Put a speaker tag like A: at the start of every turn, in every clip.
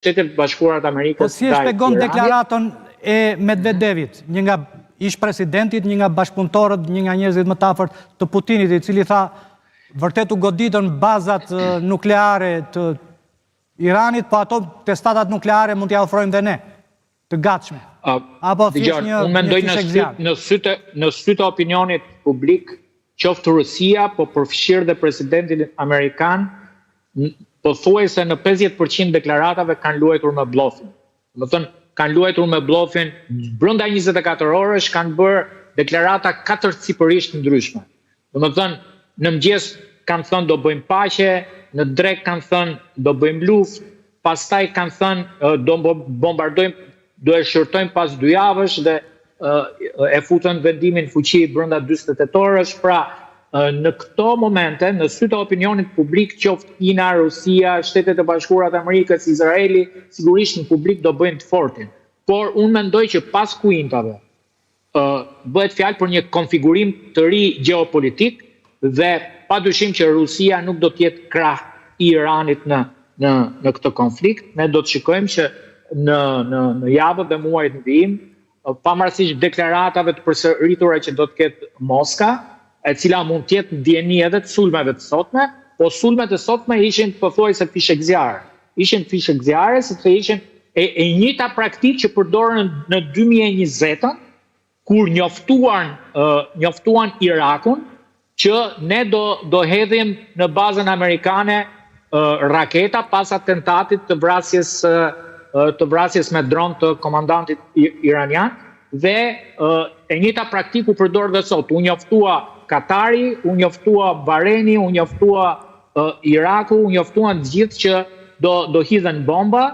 A: Shtetet Bashkuara të Amerikës.
B: Po si e shpjegon deklaratën e Medvedevit, një nga ish presidentit, një nga bashkëpunëtorët, një nga njerëzit më të afërt të Putinit, i cili tha vërtet u goditën bazat nukleare të Iranit, po ato testatat nukleare mund t'ja ofrojmë dhe ne, të gatshme. Apo thjesht një fish e zjarrit.
A: Në sytë opinionit publik, qoftë Rusia, po përfshirë dhe presidentin amerikan, po thuaj se në 50% deklaratave kanë luajtur me blofin. Më thënë, kanë luajtur me blofin, brenda 24 orësh kanë bërë deklarata 4 sipërisht ndryshme. Më thënë, në mëngjes kanë thënë do bëjmë paqe, në drek kanë thënë do bëjmë luftë, pastaj kanë thënë do bombardojmë, do e shërtojmë pas 2 javësh dhe e futën vendimin fuqi brenda 48 orësh. Pra, në këto momente, në sytë opinionit publik, qoftë Kina, Rusia, Shtetet e Bashkuara të Amerikës, Izraeli, sigurisht në publik do bëjnë të fortin. Por unë mendoj që pas kuintave bëhet fjalë për një konfigurim të ri gjeopolitik dhe padyshim që Rusia nuk do të jetë krah i Iranit në këtë konflikt. Ne do të shikojmë që në javët dhe muajt në vijim, pavarësisht deklaratave të përsëritura që do të ketë Moska, e cila mund të jetë ndjeni edhe të sulmeve të sotme, po sulmet e sotme ishin pothuajse fishek zjarre. Ishin fishek zjarre sepse ishin e njëjta praktikë që përdorën në 2020-ën, kur njoftuan Irakun që ne do hedhim në bazën amerikane raketa pas atentatit të vrasjes me dron të komandantit iranian, dhe e njëjta praktikë u përdor dhe sot. U njoftua Katari, u njoftua Bahreini, u njoftua Iraku, u njoftuan të gjithë që do hidhen bomba,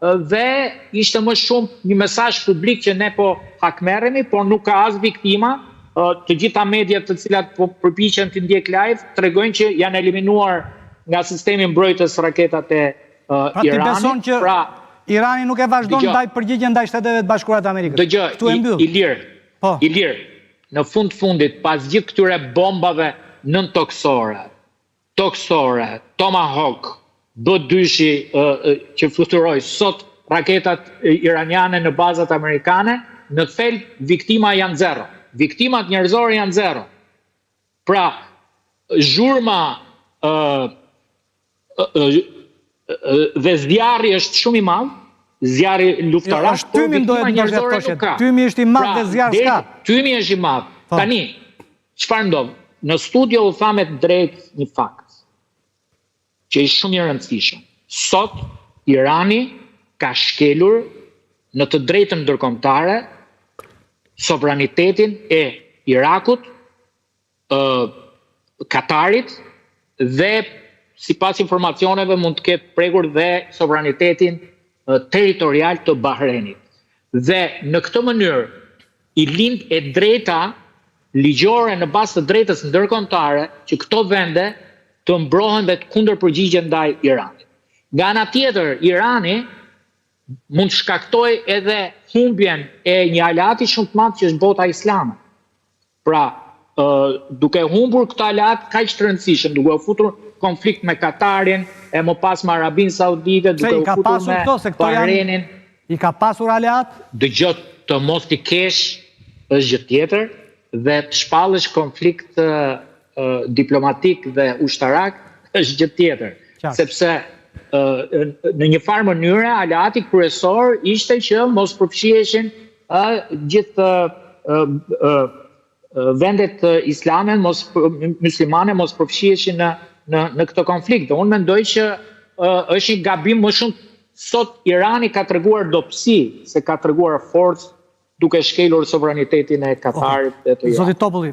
A: dhe ishte më shumë një mesazh publik që ne po hakmerremi, por nuk ka as viktima. Të gjitha mediat të cilat po përpiqen të ndjek live tregojnë që janë eliminuar nga sistemi mbrojtës raketat e Iranit.
B: Pra ti beson që Irani nuk e vazhdon ndaj përgjigjen ndaj Shteteve të Bashkuara të Amerikës?
A: Dëgjoj, Ilir, në fundit, pas gjithë këtyre bombave nën toksore, Tomahawk, B-2 që fluturoi sot raketat iraniane në bazat amerikane, në thelb viktima janë 0. Viktimat njerëzore janë 0. Pra, zhurma dhe zjarri është shumë i madh, zjarri luftarak, por viktima njerëzore nuk ka.
B: Tymi është i madh dhe zjarri s'ka.
A: Tymi është i madh. Tani, çfarë ndodh? Në studio u tha me drejt një fakt që është shumë i rëndësishëm. Sot Irani ka shkelur në të drejtën ndërkombëtare sovranitetin e Irakut, Katarit dhe sipas informacioneve mund të ketë prekur dhe sovranitetin territorial të Bahreinit. Dhe në këtë mënyrë i lind e drejta ligjore në bazë të drejtës ndërkombëtare që këto vende të mbrohen dhe të kundërpërgjigjen ndaj Iranit. Nga ana tjetër, Irani mund shkaktoj edhe humbjen e një aleati shumë të madh që është bota islame. Pra, duke humbur këtë aleat kaq të rëndësishëm, duke u futur konflikt me Katarin, e më pas me Arabinë Saudite, duke u futur me Bahreinin.
B: I ka pasur aleat?
A: Dëgjoj, të mos t'i kesh është gjë tjetër, dhe të shpallësh konflikt diplomatik dhe ushtarak është gjë tjetër. Sepse në një farë mënyre aleati kryesor ishte që mos përfshiheshin gjithë vendet islame, muslimane mos përfshiheshin në këtë konflikt. Unë mendoj që është një gabim më shumë. Sot Irani ka treguar dobësi se ka treguar forcë duke shkelur sovranitetin e Katarit dhe të Iranit.
B: Zoti Topulli,